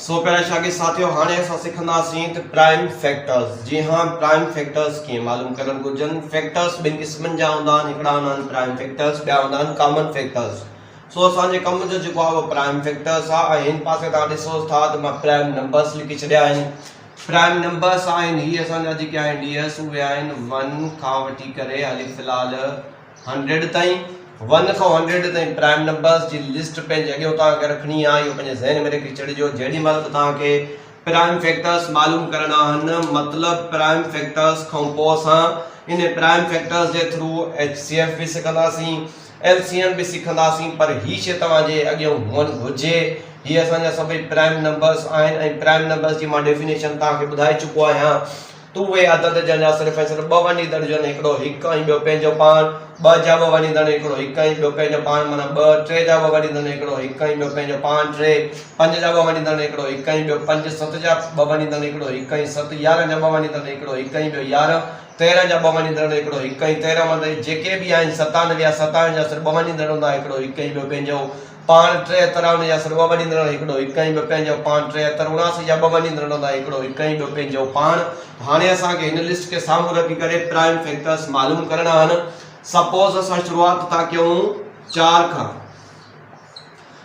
सो पहिरियों शागिर्द साथियों, हाणे असां सिखंदासीं त प्राइम फैक्टर्स। जी हाँ, प्राइम फैक्टर्स कीअं मालूम करणु घुरिजनि। फैक्टर्स 2 क़िस्मनि जा हूंदा आहिनि, हिकिड़ा हूंदा आहिनि प्राइम फैक्टर्स, ॿिया हूंदा आहिनि कॉमन फैक्टर्स। सो असांजे कम जो जेको आहे उहो प्राइम फैक्टर्स आहे। ऐं हिन पासे तव्हां ॾिसो था त मां प्राइम नंबर्स लिखी छॾिया आहिनि। प्राइम नंबर्स आहिनि हीअ असांजा जेके आहिनि डीएस, उहे आहिनि 1 खां वठी करे हाली फ़िलहाल 100 ताईं। 1 खां 100 ताईं प्राइम नंबर्स जी लिस्ट पंहिंजे अॻियां तव्हांखे रखणी आहे, इहो पंहिंजे ज़हन में रखी छॾिजो। जेॾी महिल तव्हांखे प्राइम फैक्टर्स मालूम करणा आहिनि, मतिलबु प्राइम फैक्टर्स खां पोइ असां इन प्राइम फैक्टर्स जे थ्रू HCF बि सिखंदासीं, LCM भी सिखंदासीं, पर ही शइ तव्हांजे अॻियां हुअणु घुरिजे। हीअ असांजा सभई प्राइम नंबर्स आहिनि ऐं प्राइम नंबर्स जी मां डेफिनेशन तव्हांखे ॿुधाए चुको आहियां। त उहे अदद जंहिंजा सिर्फ़ु ऐं सिर्फ़ु 2 वञींदड़ आहिनि, हिकिड़ो 1 ऐं ॿियो पंहिंजो पाण। 2 जा 2 वञींदड़, हिकिड़ो 1 ऐं ॿियो पंहिंजो पाण, माना 2। 3 जा 2 वञींदड़, हिकिड़ो 1 ऐं ॿियो पंहिंजो पाण 3। 5 जा 2 वञींदड़, हिकिड़ो 1 ऐं ॿियो 5। 7 जा 2 वञींदड़, हिकिड़ो 1 ऐं 7। 11 जा 2 वञींदड़, हिकिड़ो 1 ऐं ॿियो 11। 13 जा 2 वञींदड़, हिकिड़ो 1 ऐं 13। मतलब जेके बि आहिनि 97 या 57 जा सिर्फ़ु 2 वञींदड़ हूंदा, हिकिड़ो 1 ऐं ॿियो पंहिंजो पाण। 73 उन जा सिर्फ़ु 2 वञींदड़, हिकिड़ो 1 ऐं ॿियो पंहिंजो पाण। 73 79 जा 2 वञींदड़ हूंदा, हिकिड़ो 1 ऐं ॿियो पंहिंजो पाण। हाणे असांखे हिन लिस्ट खे साम्हूं रखी करे प्राइम फैक्टर्स मालूम करणा आहिनि। सपोज असां शुरूआत था कयूं 4 खां।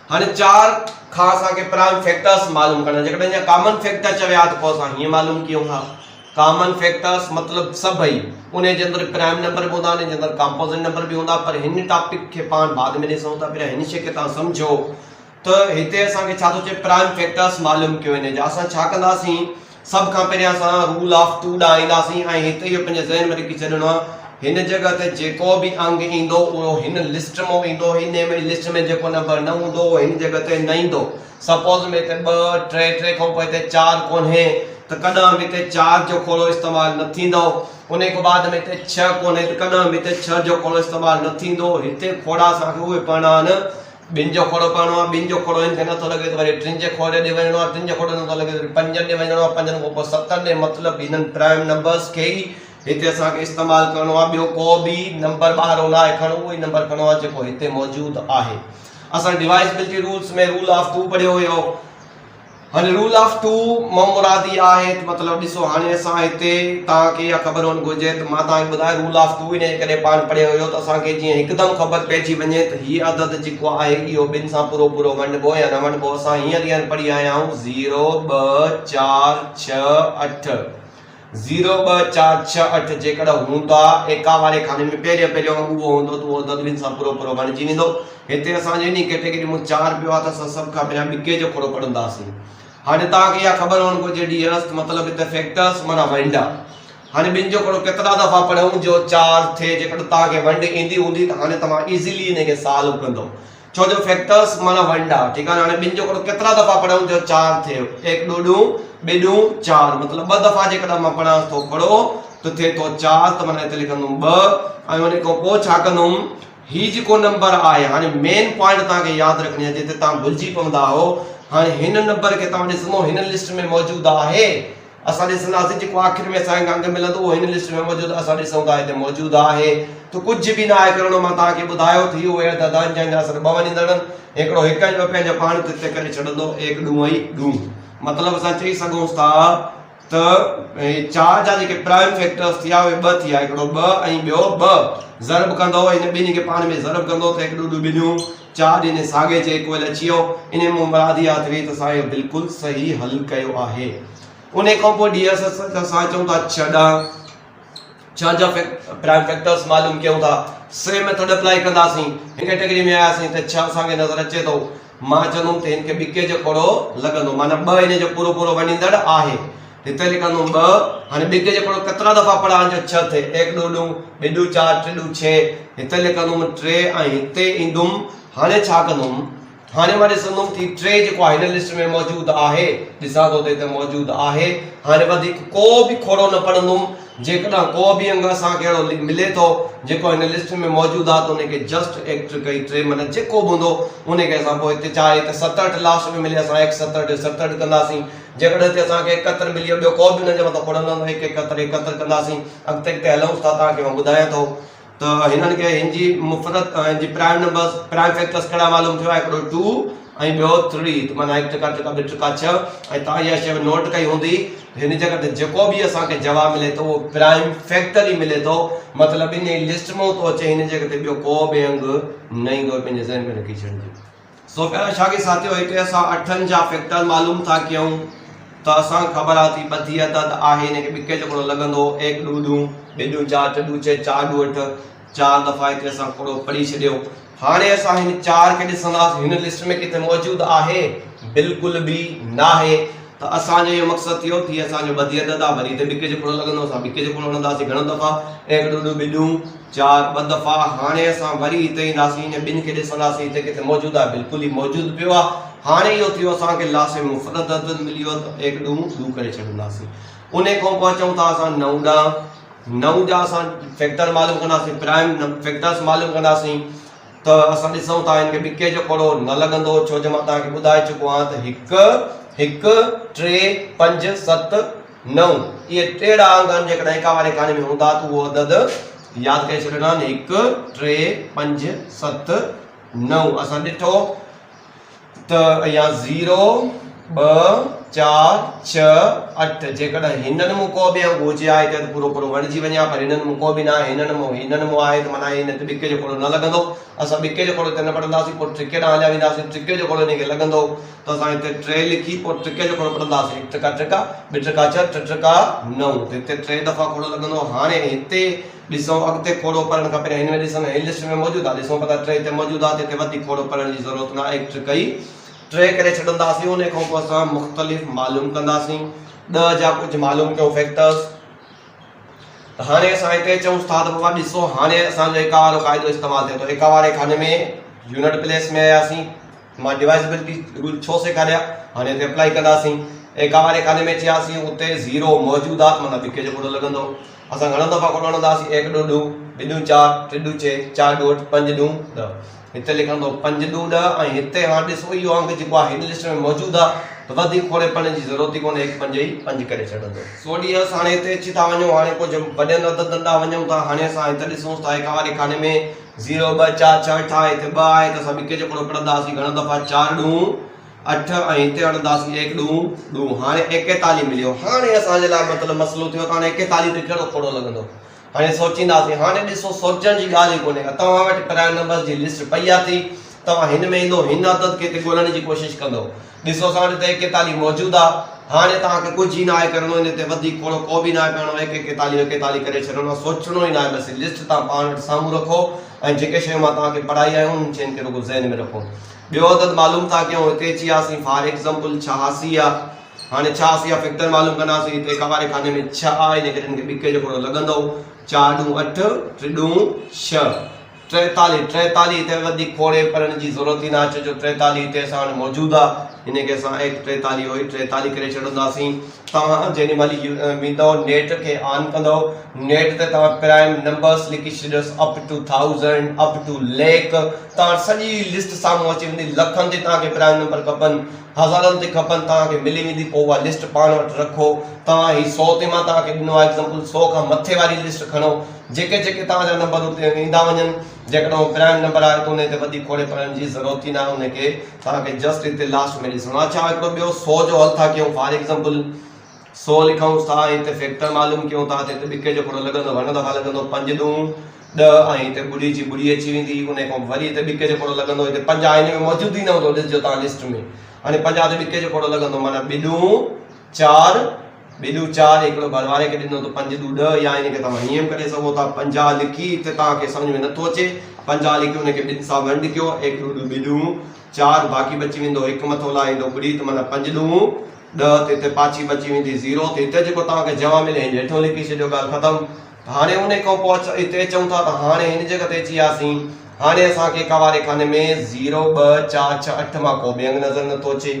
हाणे 4 खां असांखे प्राइम फैक्टर्स मालूम करणा। जेकॾहिं कॉमन फैक्टर चविया त पोइ असां हीअं मालूम कयूं था। कॉमन फैक्टर्स मतिलबु सभई, उन जे अंदरि प्राइम नंबर बि हूंदा, उन जे अंदरि कंपोजिट नंबर बि हूंदा। पर हिन टॉपिक खे पाण बाद में ॾिसूं था, पहिरियों हिन शइ खे तव्हां सम्झो त हिते असांखे छा थो चए, प्राइम फैक्टर्स मालूम कयो। हिन जा असां छा कंदासीं, सभ खां पहिरियों असां रूल ऑफ 2 ॾांहुं ईंदासीं ऐं हिते इहो पंहिंजे ज़हन में रखी छॾिणो आहे, हिन जॻह ते जेको बि अंग ईंदो उहो हिन लिस्ट में ईंदो, हिन में लिस्ट में जेको नंबर न हूंदो उहो हिन जॻह ते न ईंदो। सपोज में हिते 2 3 3 खां पोइ हिते 4 कोन्हे त कॾहिं बि हिते 4 जो खोड़ो इस्तेमालु न थींदो। उन खां बाद में हिते 6 कोन्हे त कॾहिं बि हिते 6 जो खोड़ो इस्तेमालु न थींदो। हिते खोड़ा असांखे उहे पढ़णा आहिनि, 2 जो खोड़ो पढ़णो आहे, 2 जो खोड़ो हिन खे नथो लॻे त वरी 3 जे खोड़े ॾे वञिणो आहे, 3 जो खोड़ो नथो लॻे त 5 ॾे वञिणो आहे, 5 खां पोइ 7 ॾे। मतिलबु हिननि प्राइम नंबर्स खे ई हिते असांखे इस्तेमालु करणो आहे। ॿियो को बि नंबर ॿाहिरि न आहे खणो, उहो ई नंबर खणो आहे जेको हिते मौजूदु आहे। असां डिवाइसिबिलिटी रूल्स में रूल ऑफ 2 पढ़ियो हुयो। हाणे रूल ऑफ 2 मां मुरादी आहे त मतिलबु ॾिसो, हाणे असां हिते तव्हांखे इहा ख़बर हुअणु घुरिजे त मां तव्हांखे ॿुधायो रूल ऑफ 2 इन करे पाण पढ़ियो हुयो त असांखे जीअं हिकदमि ख़बर पइजी वञे त हीअ अदद जेको आहे इहो 2 सां पूरो पूरो वंडिबो या न वंडिबो। असां हींअर हींअर पढ़ी आया आहियूं 0 2 4 6 8। 0 2 4 6 8 जेकॾहिं हूंदा एका वारे खाने में पहिरियों उहो हूंदो त उहो अदद 2 सां पूरो पूरो वंडिजी वेंदो। हिते असांजे इन कैटेगरी में 4 पियो आहे त असां सभ खां पहिरियों ॿिके जो खोड़ो पढ़ंदासीं। हाणे तव्हांखे इहा ख़बर हुअणु घुरिजे डियर्स, मतिलबु हिते फैक्टर्स माना वंडा। हाणे ॿिनि जो हिकिड़ो केतिरा दफ़ा पढ़ूं जो 4 थिए, जेकॾहिं तव्हांखे वंड ईंदी हूंदी त हाणे तव्हां इज़ीली इनखे सॉल्व कंदो, छो जो फैक्टर्स माना वंड आहे, ठीकु आहे। हाणे ॿिनि जो हिकिड़ो केतिरा दफ़ा पढ़ूं जो 4 थियो, 1 2 2 2 4, मतिलबु 2 दफ़ा जेकॾहिं मां पढ़ां थो खड़ो त थिए थो 4, त माना हिते लिखंदुमि 2 ऐं उन खां पोइ छा कंदुमि, ही जेको नंबर आहे, हाणे मेन पॉइंट तव्हांखे यादि रखणी आहे जिते तव्हां भुलिजी पवंदा हो। हाणे हिन नंबर खे तव्हां ॾिसंदो हिन लिस्ट में मौजूदु आहे, असां ॾिसंदासीं जेको आख़िर में असांखे अंग मिलंदो उहो हिन लिस्ट में मौजूदु, असां ॾिसूं था हिते मौजूदु आहे, त कुझु बि न आहे करिणो। मां तव्हांखे ॿुधायो थी वियो आहे त दान जा असर 2 वञींदड़, हिकिड़ो 1 जो पंहिंजो पाण ते करे छॾंदो 1 2 ऐं 2, मतिलबु असां चई सघूं था त 4 जा जेके प्राइम फैक्टर्स थिया उहे 2 थिया, हिकिड़ो 2 ऐं ॿियो 2 ज़रब कंदो, हिन ॿिन्ही खे पाण में ज़रब कंदो त 1 2 2 2 4 इन साॻे जे इक्वल अची वियो, इन में मुरादी यादि रही त असां बिल्कुलु सही हल कयो आहे। उन खां पोइ ds असां चऊं था 6 जा प्राइम फैक्टर्स मालूम कयूं था, सेम मेथड अप्लाई कंदासीं। हिन कैटेगरी में आयासीं त 6 असांखे नज़र अचे थो, मां चवंदुमि त हिनखे ॿिके जो खोड़ो लॻंदो, माना 2 इन जो पूरो पूरो वञींदड़ आहे, हिते लिखंदुमि 2। हाणे ॿिके जो खोड़ो केतिरा दफ़ा पढ़ां जो 6 थिए, 1 2 2 2 4 3 2 6, हिते लिखंदुमि 3 ऐं हिते ईंदुमि। हाणे छा कंदुमि, हाणे मां ॾिसंदुमि कि 3 जेको आहे हिन लिस्ट में मौजूदु आहे, ॾिसां थो त हिते मौजूदु आहे। हाणे वधीक को बि खोड़ो न पढ़ंदुमि, जेकॾहिं को बि अंग असांखे अहिड़ो मिले थो जेको हिन लिस्ट में मौजूदु आहे त उनखे जस्ट एक्ट कई 3, माना जेको बि हूंदो उनखे असां पोइ हिते चाहे हिते 67 लास्ट में मिले असां 67 कंदासीं, जेकॾहिं हिते असांखे 71 मिली वियो, ॿियो को बि हुनजे मथां खोड़ंदो 71 कंदासीं, अॻिते अॻिते हलूं था, तव्हांखे मां ॿुधायां थो। त हिननि खे हिन जी मुफ़रत हिन जी प्राइम नंबर्स प्राइम फैक्टर्स कहिड़ा मालूम थियो आहे, हिकिड़ो 2 ऐं ॿियो 3, त माना 1 टका 2 टका 6, ऐं तव्हां इहा शइ नोट कई हूंदी, हिन जॻह ते जेको बि असांखे जवाबु मिले थो उहो प्राइम फैक्टर ई मिले थो, मतिलबु इन लिस्ट में थो अचे, हिन जॻह ते ॿियो को बि अंग न ईंदो, पंहिंजे ज़हन में रखी छॾिजो। सो पहिरियों शागिर्द साथियो, हिते असां 8 जा फैक्टर मालूम था कयूं, त असांखे ख़बर आहे थी 2 अदद आहे, हिनखे ॿिके जो खोड़ो लॻंदो 1 2 2 2 4 3 2 6 4 2 8, 4 दफ़ा हिते असां खोड़ो पढ़ी छॾियो। हाणे असां हिन 4 खे ॾिसंदासीं, हिन लिस्ट में किथे मौजूदु आहे, बिल्कुलु बि न आहे, त असांजो इहो मक़सदु थियो थी असांजो 2 अदद आहे, वरी हिते ॿिके जो खोड़ो लॻंदो, असां ॿिके जो खोड़ो हणंदासीं घणो दफ़ा 1 2 2 2 4 2 दफ़ा। हाणे असां वरी हिते ईंदासीं, हिन ॿिनि खे ॾिसंदासीं, हिते किथे मौजूदु आहे, बिल्कुलु ई मौजूदु पियो आहे। हाणे इहो थियो असांखे लास्ट में मुफ़रत अदद मिली वियो, त 1 2 2 करे छॾींदासीं। उन खां पोइ अचूं था असां 9 ॾांहुं, 9 जा असां फैक्टर मालूम कंदासीं, प्राइम फैक्टर्स मालूम कंदासीं, त असां ॾिसूं था हिनखे ॿिके जो खोड़ो न लॻंदो, छो जो मां तव्हांखे ॿुधाए चुको आहियां त 1 1 3 5 7 9 इहे टेड़ा अंग आहिनि, जेकॾहिं एका वारे खाने में हूंदा त उहो अदद यादि करे छॾींदा आहिनि, 1 3 5 7 9। असां ॾिठो त या 0 2 4 6 8, जेकॾहिं हिननि में को बि अंग हुजे आहे त पूरो पूरो वणिजी वञे, पर हिननि में को बि न आहे, हिननि में आहे त माना हिन ते ॿिके जो खोड़ो न लॻंदो, असां ॿिके जो खोड़ो हिते न पढ़ंदासीं, पोइ टिके ॾांहुं हलिया वेंदासीं, टिके जो खोड़ो हिनखे लॻंदो, त असां हिते 3 लिखी पोइ टिके जो खोड़ो पढ़ंदासीं, 1 टका 2 टका 6 3 टका 9, त हिते 3 दफ़ा खोड़ो लॻंदो। हाणे हिते ॾिसूं अॻिते खोड़ो पढ़णु खपे, हिन में ॾिसूं हिन लिस्ट में मौजूदु आहे, ॾिसूं पता 3 हिते मौजूदु आहे, त हिते वधीक खोड़ो पढ़ण जी ज़रूरत न आहे, 1 टका 3 करे छॾंदासीं। उन खां पोइ असां मुख़्तलिफ़ मालूम कंदासीं, 10 जा कुझु मालूम कयो फैक्टर्स। त हाणे असां हिते चऊं था त बाबा ॾिसो, हाणे असांजो एका वारो क़ाइदो इस्तेमालु थिए थो, एका वारे खाने में यूनिट प्लेस में आयासीं, मां डिवाइसिबिलिटी रूल छो सेखारिया, हाणे हिते अप्लाई कंदासीं। एका वारे खाने में चयासीं उते 0 मौजूदु आहे, माना ॿिके जो खोड़ो लॻंदो, असां घणो दफ़ा खोड़ो हणंदासीं, 1 2 2 2 4 3 2 6 4 2 8 5 2 10, हिते लिखंदो 5 2 10, ऐं हिते हाणे ॾिसो इहो अंग जेको आहे हिन लिस्ट में मौजूदु आहे, त वधीक खोड़े पढ़ण जी ज़रूरत ई कोन्हे, 1 5 ई 5 करे छॾंदो। सो ॾींहं हाणे हिते अची था वञूं, हाणे कुझु वॾनि अददनि ॾांहुं वञूं था। हाणे असां हिते ॾिसूं था एका वारे खाने में 0 2 4 6 8 आहे, हिते 2 आहे, त असां ॿिके जो खोड़ो पढ़ंदासीं घणो दफ़ा 4 2 8, ऐं हिते हणंदासीं 1 2 2, हाणे 41 मिलियो। हाणे असांजे लाइ मतिलबु मसइलो थियो त हाणे 41 ते कहिड़ो खोड़ो लॻंदो, हाणे सोचींदासीं। हाणे ॾिसो सोचण जी ॻाल्हि ई कोन्हे, तव्हां वटि प्राइम नंबर्स जी लिस्ट पई आहे थी, तव्हां हिन में ईंदो, हिन अदद खे ॻोल्हण जी कोशिशि कंदो, ॾिसो असां वटि हिते 41 मौजूदु आहे। हाणे तव्हांखे कुझु ई न आहे करिणो, हिन ते वधीक खोड़ो को बि न आहे करिणो, 41 करे छॾिणो आहे, सोचणो ई न आहे, बसि लिस्ट तव्हां पाण वटि साम्हूं रखो, ऐं जेके शयूं मां तव्हांखे पढ़ाई आहियूं उन शयुनि खे रुगो ज़हन में रखो। ॿियो अदद मालूम था कयूं, हिते अची वियासीं, फॉर एग्ज़ाम्पल 86 आहे, हाणे छा असीं फैक्टर मालूम कंदासीं हिते कवारे खाने में 6 आहे इन करे इनके बिके जो खोड़ो लगंदो 4 ॾूं 8 3 ॾूं 6 43 हिते वधीक खोड़े पढ़ण जी ज़रूरत ई न अचे जो 43 हिते असां वटि मौजूदु आहे इनके असां 43 हुई 43 करे छॾंदासीं तव्हां जेॾी महिल वेंदो नेट खे ऑन कंदो नेट ते तव्हां प्राइम नंबर्स लिखी छॾियोसि अप टू 1000 अप टू लेक तव्हां सॼी लिस्ट साम्हूं अची वेंदी लखनि ते तव्हांखे प्राइम नंबर खपनि हज़ारनि ते खपनि तव्हांखे मिली वेंदी पोइ उहा लिस्ट पाण वटि रखो तव्हां ही 100 ते मां तव्हांखे ॾिनो आहे एग्ज़ाम्पल 100 खां मथे वारी लिस्ट खणो जेके तव्हांजा नंबर उते ईंदा वञनि जेकॾहिं प्राइम नंबर आहे त उन ते वधीक खोड़े पढ़ण जी ज़रूरत ई न आहे उनखे तव्हांखे जस्ट हिते लास्ट में ॾिसणो आहे छा हिकिड़ो ॿियो 100 जो हल था कयूं फॉर एग्ज़ाम्पल 100 लिखूं था हिते फैक्टर मालूम कयूं था हिते बिके जो खोड़ो लॻंदो घणो दफ़ा लॻंदो 5 ॾूं 10 ऐं हिते ॿुड़ी जी ॿुड़ी अची वेंदी उन खां वरी हिते बिके जो खोड़ो लॻंदो हिते 5 हिन में मौजूदु ई न हूंदो ॾिसजो तव्हां लिस्ट में हाणे 50 ते बिके जो खोड़ो लॻंदो माना 2 ॾूं 4 हिकिड़ो भरवारे खे ॾिनो त 5 ॾूं 10 या इनखे तव्हां हीअं करे सघो था 50 लिखी हिते तव्हांखे सम्झ में नथो अचे 50 लिखी उनखे 2 सां वंड कयो 1 ॾूं 2 ॾूं 4 बाक़ी बची वेंदो हिकु मथो लाहींदो ॿुड़ी त माना 5 ॾूं 10 ते हिते पाछी बची वेंदी 0 ते हिते जेको तव्हांखे जवाब मिले हेठो लिखी छॾियो ॻाल्हि ख़तमु हाणे उन खां पोइ हिते चऊं था त हाणे हिन जॻह ते अची वियासीं हाणे असांखे कवारे खाने में 0 2 4 6 8 मां को बि अंग नज़र नथो अचे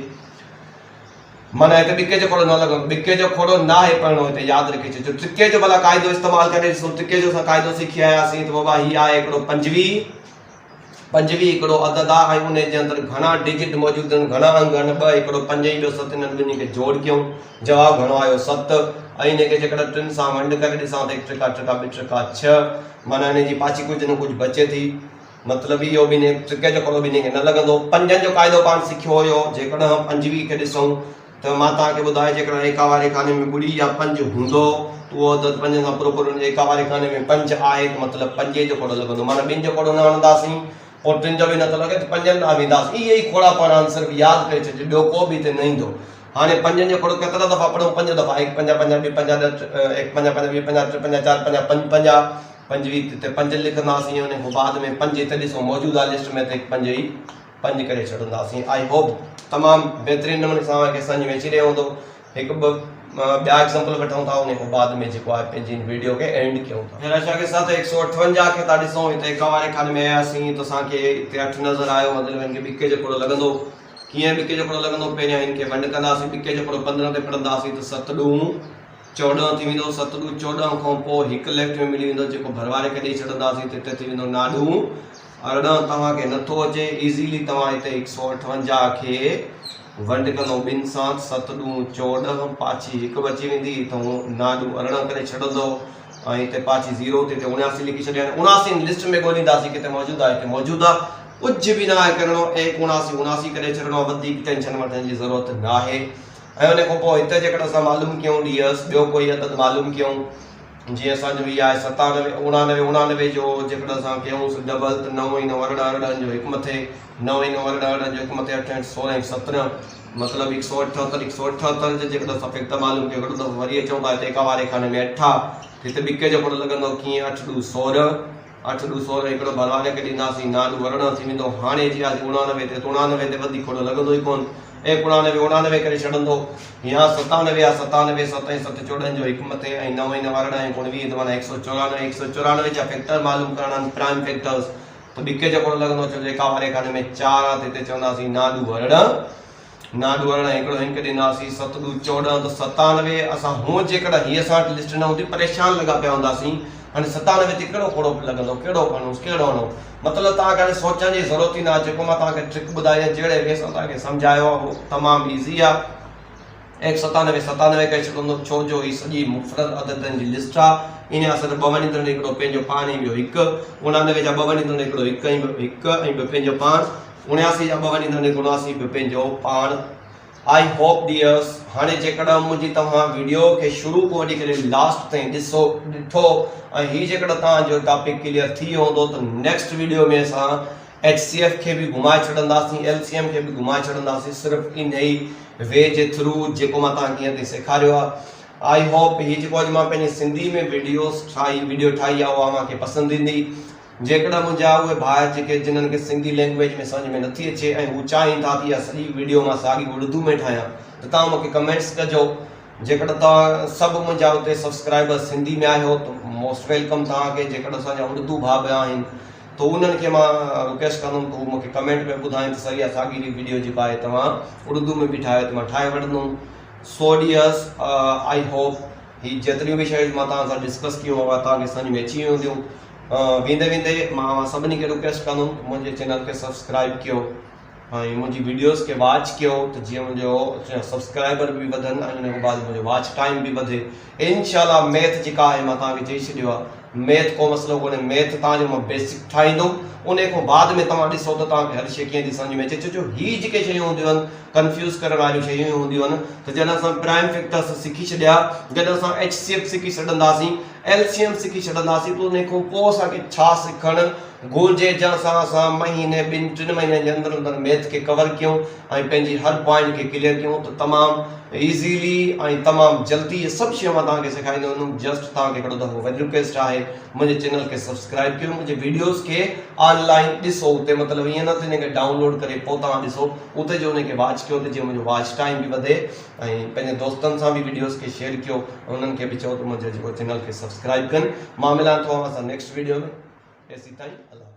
माना हिते बिके जो खोड़ो न लॻंदो बिके जो खोड़ो न आहे पढ़णो हिते यादि रखी छॾिजो टिके जो भला क़ाइदो इस्तेमालु करे ॾिसूं टिके जो असां क़ाइदो सिखी आयासीं त बाबा हीअ आहे हिकिड़ो 25 हिकिड़ो अदद आहे ऐं उन जे अंदरि घणा डिजिट मौजूदु आहिनि घणा अंग आहिनि 2 हिकिड़ो 5 ऐं ॿियो 7 इन्हनि ॿिन्ही खे जोड़ कयूं जवाबु घणो आयो 7 ऐं हिनखे जेकॾहिं 3 सां वंड करे ॾिसां त 1 टका 2 टका 6 माना हिन जी पाछी कुझु न कुझु बचे थी मतिलबु इहो बि टिके जो खोड़ो बि हिनखे न लॻंदो 5 जो क़ाइदो पाण सिखियो हुयो जेकॾहिं 25 खे ॾिसूं त मां तव्हांखे ॿुधाए जेकॾहिं एका वारे खाने में 2 या 5 हूंदो त उहो अदद 5 खां पूरो एका वारे खाने में 5 आहे त मतिलबु 5 जो खोड़ो लॻंदो माना 2 जो खोड़ो न हणंदासीं और 3 जो बि नथो लॻे त 5 न वेंदासीं इहे ई खोड़ा पाण सिर्फ़ु यादि करे छॾिजो ॿियो को बि हिते न ईंदो हाणे 5 जो खोड़ो केतिरा दफ़ा पढ़ूं 5 दफ़ा 1 5 5 2 5 1 5 5 2 5 3 5 4 5 5 50 25 हिते 5 लिखंदासीं उन खां बाद में 5 हिते ॾिसो मौजूदु आहे लिस्ट में त 5 ई 5 करे छॾंदासीं आई होप तमामु बहितरीनु नमूने सां तव्हांखे सम्झ में अची रहियो हूंदो हिकु ॿिया एग्ज़ाम्पल वठूं था उन खां बाद में जेको आहे पंहिंजी वीडियो खे एंड कयूं था हींअर असांखे साथ 158 खे था ॾिसूं हिते कवारे खाने में आयासीं त असांखे हिते 8 नज़र आयो मतिलबु हिनखे बिके जो खोड़ो लॻंदो कीअं बिके जो खोड़ो लॻंदो पहिरियों हिनखे वंड कंदासीं बिके जो खोड़ो 15 ते पढ़ंदासीं त 7 ॾूं 14 थी वेंदो 7 ॾूं 14 खां पोइ हिकु लेफ्ट में मिली वेंदो जेको भरवारे खे ॾेई छॾंदासीं त हिते थी वेंदो 9 ॾूं 18 तव्हांखे नथो अचे इज़ीली तव्हां हिते 158 खे वंड कंदो 2 सां 7 ॾूं 14 पाछी हिकु बची वेंदी त 9 ॾूं 18 करे छॾंदो ऐं हिते पाछी 0 ते 79 लिखी छॾिया 79 लिस्ट में ॻोल्हींदासीं किथे मौजूदु आहे हिते मौजूदु आहे कुझु बि न आहे करिणो 79 करे छॾिणो वधीक टेंशन वठण जी ज़रूरत न आहे ऐं उन खां पोइ हिते जेकॾहिं असां मालूम कयूं ॾींहंसि ॿियो कोई अदद मालूम कयूं जीअं असांजो इहा आहे 97 99 जो जेकॾहिं असां कयूंसि डबल त 9 × 9 18 जो हिकु मथे 9 × 9 18 जो हिकु मथे 8 16 17 मतिलबु 178 जो जेकॾहिं असां फैक्टर मालूम कयूं हिकिड़ो दफ़ो वरी अचूं था हिते एका वारे खाने में 8 हिते बिके जो खोड़ो लॻंदो कीअं 8 ॾूं 16 8 ॾूं 16 हिकिड़ो भरवारे खे ॾींदासीं 9 ॾूं 18 थी वेंदो हाणे अची वियासीं 99 ते वधीक खोड़ो लॻंदो ई कोन 99 करे छॾंदो या 97 आहे 97 7 7 14 जो हिकु मथे ऐं 9 × 9 18 19 माना 194 जा फैक्टर मालूम करणा आहिनि प्राइम फैक्टर्स त बिके जो खोड़ो लॻंदो छो एका वारे खाने में 4 आहे त हिते चवंदासीं 9 ॾूं 18 हिकिड़ो हिनखे ॾींदासीं 7 ॾूं 14 त 97 असां हूअं जेकॾहिं हीअ असां वटि लिस्ट न हूंदी परेशान लॻा पिया हूंदासीं हाणे 97 ते कहिड़ो खोड़ो लॻंदो कहिड़ो खणूंसि कहिड़ो हणो मतिलबु तव्हांखे हाणे सोचण जी ज़रूरत ई न आहे जेको मां तव्हांखे ट्रिक ॿुधाई आहे जहिड़े वे सां तव्हांखे सम्झायो आहे उहो तमामु ईज़ी आहे 97 करे छॾंदो छो जो हीअ सॼी मुफ़रत अददनि जी लिस्ट आहे इन असर 2 वञींदड़ हिकिड़ो पंहिंजो पाण ऐं ॿियो 1 99 जा 2 वञींदड़ हिकिड़ो 1 ऐं ॿियो पंहिंजो पाण 79 जा 2 वञींदड़ 79 ॿियो पंहिंजो पाण आई होप डियर्स हाणे जेकॾहिं मुंहिंजी तव्हां वीडियो खे शुरू खां वठी करे लास्ट ताईं ॾिठो ऐं हीअ जेकॾहिं तव्हांजो टॉपिक क्लियर थी वियो हूंदो त नेक्स्ट वीडियो में असां HCF खे बि घुमाए छॾंदासीं LCM खे बि घुमाए छॾंदासीं सिर्फ़ु इन ई वे जे थ्रू जेको मां तव्हांखे हीअं सेखारियो आहे आई होप हीअ जेको अॼु मां पंहिंजी सिंधी में वीडियो ठाही आहे उहा मूंखे पसंदि ईंदी जेकॾहिं मुंहिंजा उहे भाउ जेके जिन्हनि खे सिंधी लैंग्वेज में सम्झ में नथी अचे ऐं हू चाहिनि था त इहा सॼी वीडियो मां साॻी उर्दू में ठाहियां त तव्हां मूंखे कमेंट्स कजो। जेकॾहिं तव्हां सभु मुंहिंजा उते सब्सक्राइबर्स सिंधी में आहियो त मोस्ट वेलकम तव्हांखे। जेकॾहिं असांजा उर्दू भाउ भेण आहिनि त उन्हनि खे मां रिक्वेस्ट कंदुमि त उहे मूंखे कमेंट में ॿुधाइनि त सही आहे साॻी वीडियो जेका आहे तव्हां उर्दू में बि ठाहियो त मां ठाहे वठंदुमि। सो डियर्स, आई होप ही जेतिरियूं बि शयूं मां तव्हां सां डिस्कस कयूं हुआ तव्हांखे सम्झ में अची वेंदियूं। वेंदे वेंदे मां सभिनी खे रिक्वेस्ट कंदुमि त मुंहिंजे चैनल खे सब्सक्राइब कयो ऐं मुंहिंजी वीडियोज़ खे वॉच कयो त जीअं मुंहिंजो सब्सक्राइबर बि वधनि ऐं उन खां बाद मुंहिंजो वॉच टाइम बि वधे। इंशाल्लाह मैथ जेका आहे मां तव्हांखे चई छॾियो आहे, मैथ को मसइलो कोन्हे। मैथ तव्हांजो मां बेसिक ठाहींदुमि, उन खां बाद में तव्हां ॾिसो त तव्हांखे हर शइ कीअं थी सम्झ में अचे। छो हीअ जेके शयूं हूंदियूं आहिनि कंफ्यूज़ करण वारियूं शयूं हूंदियूं आहिनि त जॾहिं असां प्राइम फैक्टर्स सिखी छॾिया, जॾहिं असां HCF सिखी छॾंदासीं, LCM सिखी छॾंदासीं, त उन खां पोइ असांखे छा सिखणु घुरिजे जंहिंसां असां महीने 2-3 महीननि जे अंदरि अंदरि मैथ खे कवर कयूं ऐं पंहिंजी हर पॉइंट खे क्लियर कयूं त तमामु ईज़ीली ऐं तमामु जल्दी इहे सभु शयूं मां तव्हांखे सेखारींदो वञुमि। जस्ट तव्हांखे हिकिड़ो दफ़ो वरी रिक्वेस्ट आहे, मुंहिंजे चैनल खे सब्सक्राइब कयो, मुंहिंजे वीडियोज़ खे ऑनलाइन ॾिसो। उते मतिलबु ईअं न त हिनखे डाउनलोड करे पोइ तव्हां ॾिसो, उते जो हुनखे वॉच कयो त जीअं मुंहिंजो वॉच टाइम बि वधे ऐं पंहिंजे दोस्तनि सां बि वीडियोज़ खे शेयर कयो, उन्हनि खे बि चओ त मुंहिंजे जेको चैनल खे सब्सक्राइब कनि। मां मिलां थो असां नेक्स्ट वीडियो में। एसी ताईं अल्लाह।